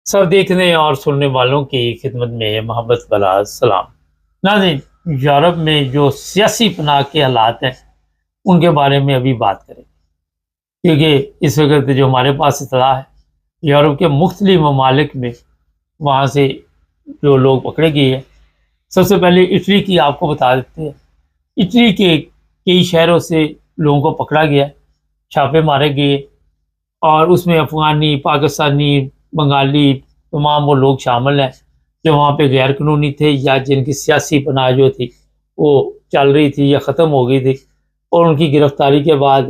سب دیکھنے اور سننے والوں کی خدمت میں محبت والا سلام۔ ناظرین، یورپ میں جو سیاسی پناہ کے حالات ہیں ان کے بارے میں ابھی بات کریں، کیونکہ اس وقت جو ہمارے پاس اطلاع ہے یورپ کے مختلف ممالک میں وہاں سے جو لوگ پکڑے گئے ہیں۔ سب سے پہلے اٹلی کی آپ کو بتا دیتے ہیں۔ اٹلی کے کئی شہروں سے لوگوں کو پکڑا گیا، چھاپے مارے گئے، اور اس میں افغانی، پاکستانی، بنگالی تمام وہ لوگ شامل ہیں جو وہاں پہ غیر قانونی تھے یا جن کی سیاسی پناہ جو تھی وہ چل رہی تھی یا ختم ہو گئی تھی، اور ان کی گرفتاری کے بعد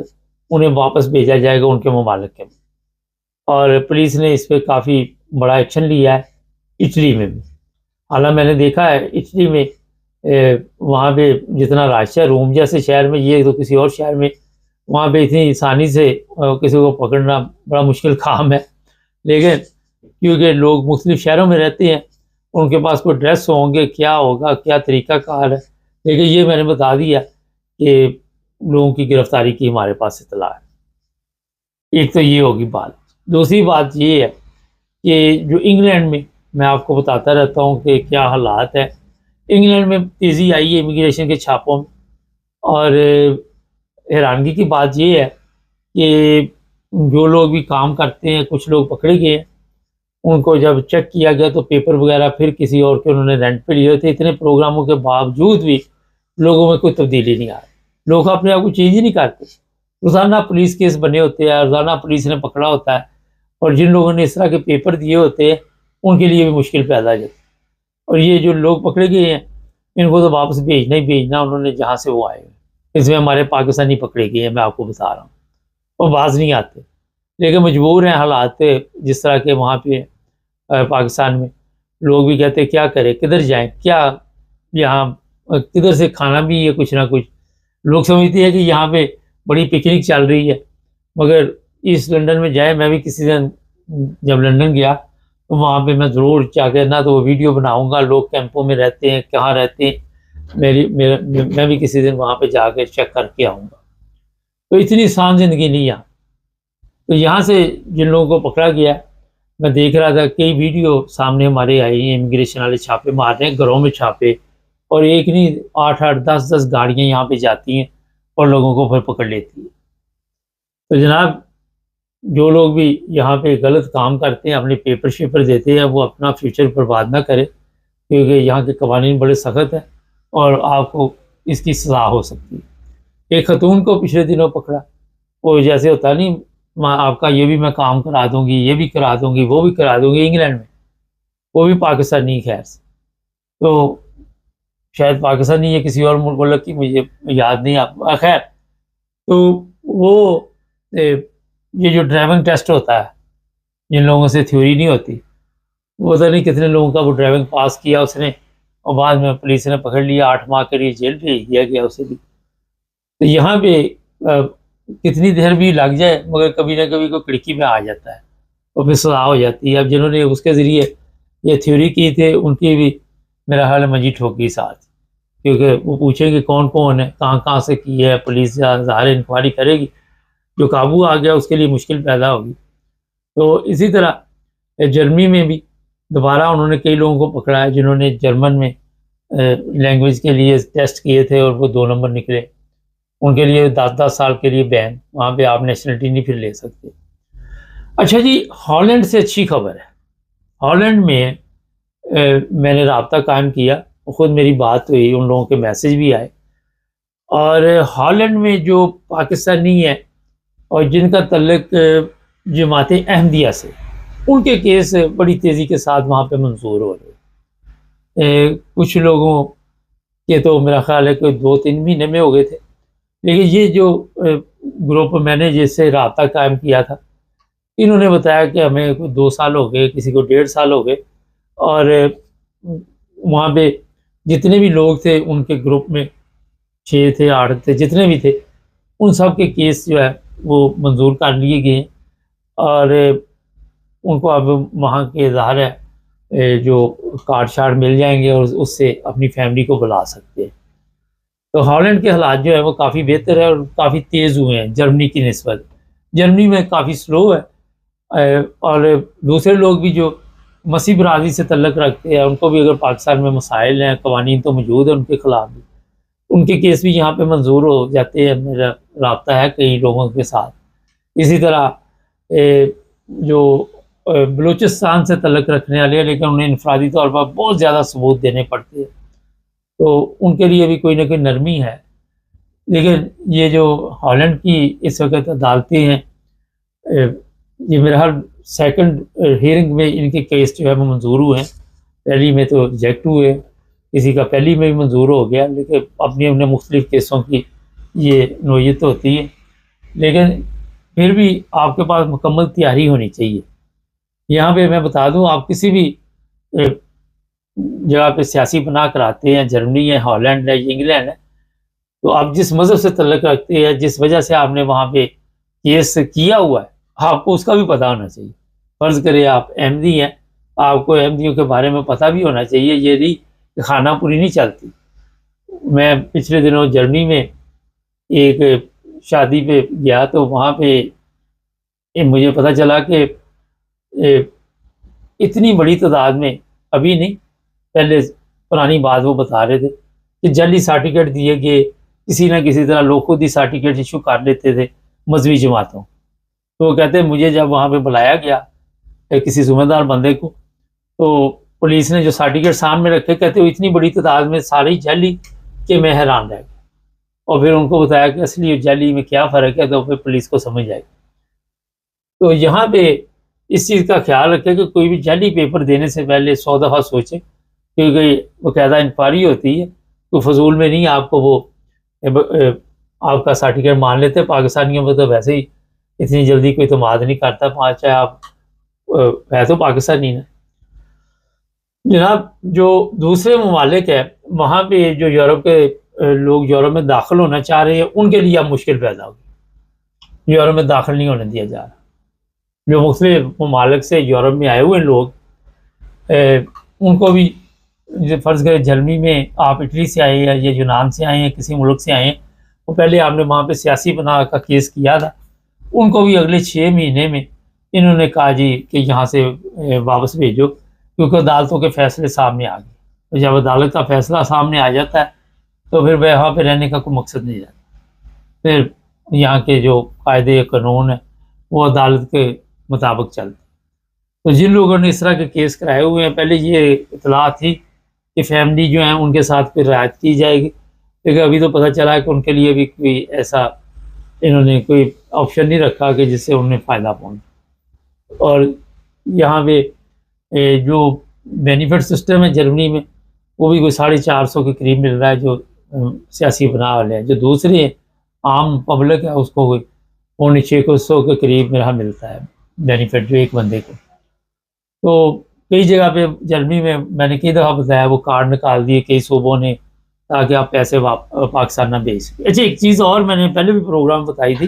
انہیں واپس بھیجا جائے گا ان کے ممالک کے۔ اور پولیس نے اس پہ کافی بڑا ایکشن لیا ہے اٹلی میں بھی۔ حالانکہ میں نے دیکھا ہے اٹلی میں وہاں پہ جتنا رش ہے، روم جیسے شہر میں، یہ تو کسی اور شہر میں، وہاں پہ اتنی آسانی سے کسی کو پکڑنا بڑا مشکل کام ہے۔ لیکن کیونکہ لوگ مختلف شہروں میں رہتے ہیں، ان کے پاس کوئی ڈریس ہوں گے، کیا ہوگا، کیا طریقہ کار ہے، لیکن یہ میں نے بتا دیا کہ لوگوں کی گرفتاری کی ہمارے پاس اطلاع ہے۔ ایک تو یہ ہوگی بات۔ دوسری بات یہ ہے کہ جو انگلینڈ میں آپ کو بتاتا رہتا ہوں کہ کیا حالات ہیں۔ انگلینڈ میں تیزی آئی ہے امیگریشن کے چھاپوں میں، اور حیرانگی کی بات یہ ہے کہ جو لوگ بھی کام کرتے ہیں، کچھ لوگ پکڑے گئے ہیں، ان کو جب چیک کیا گیا تو پیپر وغیرہ پھر کسی اور کے انہوں نے رینٹ پہ لیے تھے۔ اتنے پروگراموں کے باوجود بھی لوگوں میں کوئی تبدیلی نہیں آ رہی، لوگ اپنے آپ کو چینج ہی نہیں کرتے۔ روزانہ پولیس کیس بنے ہوتے ہیں، روزانہ پولیس نے پکڑا ہوتا ہے، اور جن لوگوں نے اس طرح کے پیپر دیے ہوتے ہیں ان کے لیے بھی مشکل پیدا ہو جاتی ہے۔ اور یہ جو لوگ پکڑے گئے ہیں ان کو تو واپس بھیجنا ہی بھیجنا انہوں نے جہاں سے وہ آئے ہیں۔ اس میں ہمارے پاکستانی پکڑے گئے ہیں، میں آپ کو بتا رہا ہوں، وہ باز نہیں آتے، لیکن مجبور ہیں حالات جس طرح کے وہاں پہ پاکستان میں۔ لوگ بھی کہتے ہیں کیا کریں، کدھر جائیں، کیا یہاں کدھر سے کھانا بھی ہے کچھ نہ کچھ۔ لوگ سمجھتے ہیں کہ یہاں پہ بڑی پکنک چل رہی ہے، مگر ایسٹ لنڈن میں جائے، میں بھی کسی دن جب لنڈن گیا تو وہاں پہ میں ضرور چاہ کے نہ تو وہ ویڈیو بناؤں گا، لوگ کیمپوں میں رہتے ہیں، کہاں رہتے ہیں، میں بھی کسی دن وہاں پہ جا کے چیک کر کے آؤں گا۔ تو اتنی آسان زندگی نہیں یہاں۔ تو یہاں سے جن لوگوں کو پکڑا گیا، میں دیکھ رہا تھا کئی ویڈیو سامنے ہمارے آئی ہیں، امیگریشن والے چھاپے مار رہے ہیں، گھروں میں چھاپے، اور ایک نہیں 8-8 10-10 گاڑیاں یہاں پہ جاتی ہیں اور لوگوں کو پھر پکڑ لیتی ہیں۔ تو جناب، جو لوگ بھی یہاں پہ غلط کام کرتے ہیں، اپنے پیپر شیپر دیتے ہیں، وہ اپنا فیوچر برباد نہ کرے، کیونکہ یہاں کے قوانین بڑے سخت ہیں اور آپ کو اس کی سزا ہو سکتی ہے۔ ایک خاتون کو پچھلے دنوں پکڑا، وہ جیسے ہوتا نہیں آپ کا یہ بھی میں کام کرا دوں گی، یہ بھی کرا دوں گی، وہ بھی کرا دوں گی، انگلینڈ میں، وہ بھی پاکستانی خیر سے، تو شاید پاکستانی یا کسی اور ملک کی، مجھے یاد نہیں آپ خیر۔ تو وہ یہ جو ڈرائیونگ ٹیسٹ ہوتا ہے، جن لوگوں سے تھیوری نہیں ہوتی، وہ پتہ نہیں کتنے لوگوں کا وہ ڈرائیونگ پاس کیا اس نے، اور بعد میں پولیس نے پکڑ لیا، 8 ماہ کے لیے جیل بھیج دیا گیا اسے بھی۔ تو یہاں پہ کتنی دیر بھی لگ جائے مگر کبھی نہ کبھی کوئی کھڑکی میں آ جاتا ہے اور پھر سزا ہو جاتی ہے۔ اب جنہوں نے اس کے ذریعے یہ تھیوری کی تھے ان کی بھی میرا خیال ہے منجی ٹھوک گئی ساتھ، کیونکہ وہ پوچھیں گے کون کون ہے، کہاں کہاں سے کی ہے، پولیس ظاہر انکوائری کرے گی، جو قابو آ گیا اس کے لیے مشکل پیدا ہوگی۔ تو اسی طرح جرمنی میں بھی دوبارہ انہوں نے کئی لوگوں کو پکڑا ہے جنہوں نے جرمن میں لینگویج کے لیے ٹیسٹ کیے تھے اور وہ 2 نمبر نکلے، ان کے لیے 10 سال کے لیے بین، وہاں پہ آپ نیشنلٹی نہیں پھر لے سکتے۔ اچھا جی، ہالینڈ سے اچھی خبر ہے۔ ہالینڈ میں میں نے رابطہ قائم کیا، خود میری بات ہوئی، ان لوگوں کے میسج بھی آئے، اور ہالینڈ میں جو پاکستانی ہے اور جن کا تعلق جماعت احمدیہ سے، ان کے کیس بڑی تیزی کے ساتھ وہاں پہ منظور ہو رہے۔ کچھ لوگوں کے تو میرا خیال ہے کہ 2-3 مہینے میں ہو گئے تھے، لیکن یہ جو گروپ میں نے جس سے رابطہ قائم کیا تھا، انہوں نے بتایا کہ ہمیں 2 سال ہو گئے، کسی کو 1.5 سال ہو گئے، اور وہاں پہ جتنے بھی لوگ تھے ان کے گروپ میں 6 تھے 8 تھے، جتنے بھی تھے ان سب کے کیس جو ہے وہ منظور کر لیے گئے ہیں، اور ان کو اب وہاں کے ظاہر ہے جو کارڈ شارڈ مل جائیں گے اور اس سے اپنی فیملی کو بلا سکتے ہیں۔ تو ہالینڈ کے حالات جو ہے وہ کافی بہتر ہے اور کافی تیز ہوئے ہیں جرمنی کی نسبت۔ جرمنی میں کافی سلو ہے، اور دوسرے لوگ بھی جو مسیح برادری سے تعلق رکھتے ہیں، ان کو بھی اگر پاکستان میں مسائل ہیں، قوانین تو موجود ہیں ان کے خلاف بھی، ان کے کیس بھی یہاں پہ منظور ہو جاتے ہیں، میرا رابطہ ہے کئی لوگوں کے ساتھ۔ اسی طرح جو بلوچستان سے تعلق رکھنے والے ہیں لیکن انہیں انفرادی طور پر بہت زیادہ ثبوت دینے پڑتے ہیں، تو ان کے لیے بھی کوئی نہ کوئی نرمی ہے۔ لیکن یہ جو ہالینڈ کی اس وقت عدالتیں ہیں، یہ میرا حال سیکنڈ ہیئرنگ میں ان کے کیس جو ہے وہ منظور ہوئے ہیں، پہلی میں تو ریجیکٹ ہوئے، کسی کا پہلی میں بھی منظور ہو گیا، لیکن اپنے اپنے مختلف کیسوں کی یہ نوعیت ہوتی ہے۔ لیکن پھر بھی آپ کے پاس مکمل تیاری ہونی چاہیے۔ یہاں پہ میں بتا دوں، آپ کسی بھی جگہ پہ سیاسی پناہ کراتے ہیں، جرمنی ہے، ہالینڈ ہے، انگلینڈ ہے، تو آپ جس مذہب سے تعلق رکھتے ہیں، جس وجہ سے آپ نے وہاں پہ کیس کیا ہوا ہے، آپ کو اس کا بھی پتہ ہونا چاہیے۔ فرض کرے آپ احمدی ہیں، آپ کو احمدیوں کے بارے میں پتہ بھی ہونا چاہیے، یہ نہیں کہ خانہ پوری نہیں چلتی۔ میں پچھلے دنوں جرمنی میں ایک شادی پہ گیا تو وہاں پہ مجھے پتہ چلا کہ اتنی بڑی تعداد میں، ابھی نہیں پہلے پرانی بات وہ بتا رہے تھے کہ جعلی سرٹیفکیٹ دیے گئے، کسی نہ کسی طرح لوگ خود ہی سرٹیفکیٹ ایشو کر لیتے تھے مذہبی جماعتوں۔ تو وہ کہتے ہیں مجھے جب وہاں پہ بلایا گیا کسی ذمہ دار بندے کو، تو پولیس نے جو سرٹیفکیٹ سامنے رکھے، کہتے وہ اتنی بڑی تعداد میں ساری جعلی کہ میں حیران رہ گیا، اور پھر ان کو بتایا کہ اصلی اور جعلی میں کیا فرق ہے، تو پھر پولیس کو سمجھ آئے گی۔ تو یہاں پہ اس چیز کا خیال رکھے کہ کوئی بھی جعلی پیپر دینے سے پہلے 100 دفعہ سوچے، کیونکہ باقاعدہ انکوائری ہوتی ہے، تو فضول میں نہیں آپ کو وہ آپ کا سرٹیفکیٹ مان لیتے۔ پاکستانیوں میں تو ویسے ہی اتنی جلدی کوئی اعتماد نہیں کرتا، چاہے آپ ہے تو پاکستانی نا۔ جناب، جو دوسرے ممالک ہے وہاں پہ جو یورپ کے لوگ یورپ میں داخل ہونا چاہ رہے ہیں، ان کے لیے اب مشکل پیدا ہوگی، یورپ میں داخل نہیں ہونے دیا جا رہا۔ جو مختلف ممالک سے یورپ میں آئے ہوئے لوگ، ان کو بھی فرض کرے جرمنی میں آپ اٹلی سے آئے ہیں یا یونان سے آئے ہیں، کسی ملک سے آئے ہیں، وہ پہلے آپ نے وہاں پہ سیاسی پناہ کا کیس کیا تھا، ان کو بھی اگلے 6 مہینے میں انہوں نے کہا جی کہ یہاں سے واپس بھیجو، کیونکہ عدالتوں کے فیصلے سامنے آ گئے۔ جب عدالت کا فیصلہ سامنے آ جاتا ہے تو پھر وہاں پہ رہنے کا کوئی مقصد نہیں رہتا، پھر یہاں کے جو قاعدے قانون ہیں وہ عدالت کے مطابق چلتے۔ تو جن لوگوں نے اس طرح کے کیس کرائے ہوئے ہیں، پہلے یہ اطلاع تھی کہ فیملی جو ہیں ان کے ساتھ پھر رعایت کی جائے گی، لیکن ابھی تو پتہ چلا ہے کہ ان کے لیے بھی کوئی ایسا انہوں نے کوئی آپشن نہیں رکھا کہ جس سے انہیں فائدہ پہنچے۔ اور یہاں پہ جو بینیفٹ سسٹم ہے جرمنی میں، وہ بھی کوئی 450 کے قریب مل رہا ہے جو سیاسی پناہ والے ہیں۔ جو دوسرے عام پبلک ہے اس کو کوئی 600 کے قریب میرا ملتا ہے بینیفٹ جو ایک بندے کو۔ تو کئی جگہ پہ جرمنی میں نے کئی دفعہ بتایا وہ کارڈ نکال دیے کئی صوبوں نے تاکہ آپ پیسے پاکستان نہ بھیج سکیں۔ اچھا، ایک چیز اور میں نے پہلے بھی پروگرام بتائی تھی،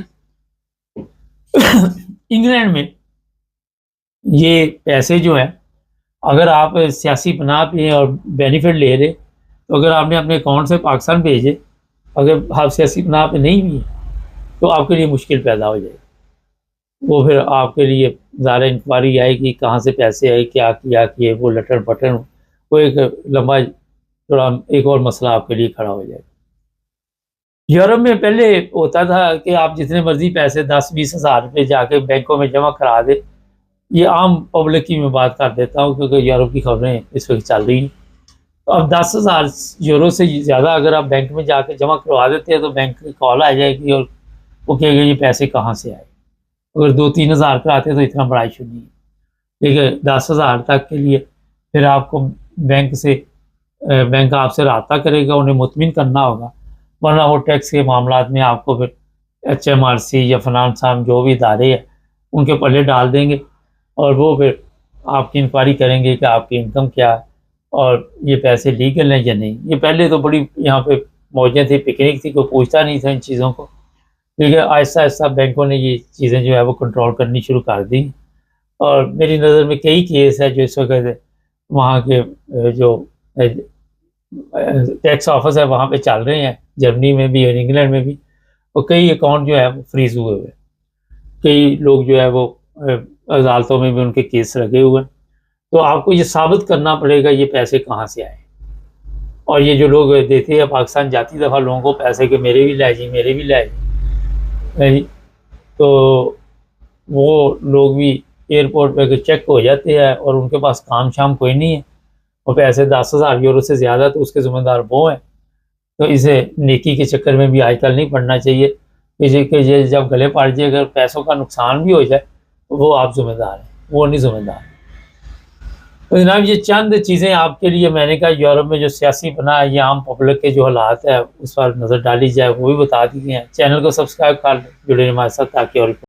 انگلینڈ میں یہ پیسے جو ہیں اگر آپ سیاسی پناہ پہ اور بینیفٹ لے رہے، تو اگر آپ نے اپنے اکاؤنٹ سے پاکستان بھیجے، اگر آپ سیاسی پناہ پہ نہیں بھی ہیں تو آپ کے لیے مشکل پیدا ہو جائے گی۔ وہ پھر آپ کے لیے زیادہ انکوائری آئے گی، کہاں سے پیسے آئے، کیا کیا کہ وہ لٹر پٹن، وہ ایک لمبا تھوڑا ایک اور مسئلہ آپ کے لیے کھڑا ہو جائے گا۔ یورپ میں پہلے ہوتا تھا کہ آپ جتنے مرضی پیسے 10-20 ہزار روپے جا کے بینکوں میں جمع کرا دے، یہ عام پبلک کی میں بات کر دیتا ہوں کیونکہ یورپ کی خبریں اس وقت چل رہی ہیں۔ تو اب 10,000 یورو سے زیادہ اگر آپ بینک میں جا کے جمع کروا دیتے ہیں تو بینک کی کال آ جائے گی اور وہ کہے گا یہ پیسے کہاں سے آئے۔ اگر 2-3 ہزار کا آتے تو اتنا بڑا ایشو نہیں ہے، لیکن 10,000 تک کے لیے پھر آپ کو بینک آپ سے رابطہ کرے گا، انہیں مطمئن کرنا ہوگا، ورنہ وہ ٹیکس کے معاملات میں آپ کو پھر HMRC یا فنانس جو بھی ادارے ہیں ان کے پلے ڈال دیں گے، اور وہ پھر آپ کی انکوائری کریں گے کہ آپ کی انکم کیا ہے اور یہ پیسے لیگل ہیں یا نہیں۔ یہ پہلے تو بڑی یہاں پہ موجیں تھی، پکنک تھی، کوئی پوچھتا نہیں تھا ان چیزوں کو، لیکن آہستہ آہستہ بینکوں نے یہ چیزیں جو ہے وہ کنٹرول کرنی شروع کر دی۔ اور میری نظر میں کئی کیس ہے جو اس وقت وہاں کے جو ٹیکس آفس ہے وہاں پہ چل رہے ہیں، جرمنی میں بھی اور انگلینڈ میں بھی، اور کئی اکاؤنٹ جو ہے وہ فریز ہوئے کئی لوگ جو ہے وہ عدالتوں میں بھی ان کے کیس لگے ہوئے ہیں۔ تو آپ کو یہ ثابت کرنا پڑے گا یہ پیسے کہاں سے آئے. اور یہ جو لوگ دیتے ہیں پاکستان جاتی دفعہ لوگوں کو پیسے کہ میرے بھی لائے جی میرے بھی لائے جی، تو وہ لوگ بھی ایئرپورٹ پہ چیک ہو جاتے ہیں اور ان کے پاس کام شام کوئی نہیں ہے، اور پیسے 10,000 یورو سے زیادہ تو اس کے ذمہ دار وہ ہیں. تو اسے نیکی کے چکر میں بھی آج کل نہیں پڑنا چاہیے کہ یہ جب گلے پڑ جائے اگر پیسوں کا نقصان بھی ہو جائے تو وہ آپ ذمہ دار ہیں، وہ نہیں ذمہ دار. تو جناب یہ چند چیزیں آپ کے لیے میں نے کہا یورپ میں جو سیاسی پناہ ہے یا عام پبلک کے جو حالات ہے اس پر نظر ڈالی جائے وہ بھی بتا دی ہیں. چینل کو سبسکرائب کر لیں، جڑے رہیں ہمارے ساتھ تاکہ اور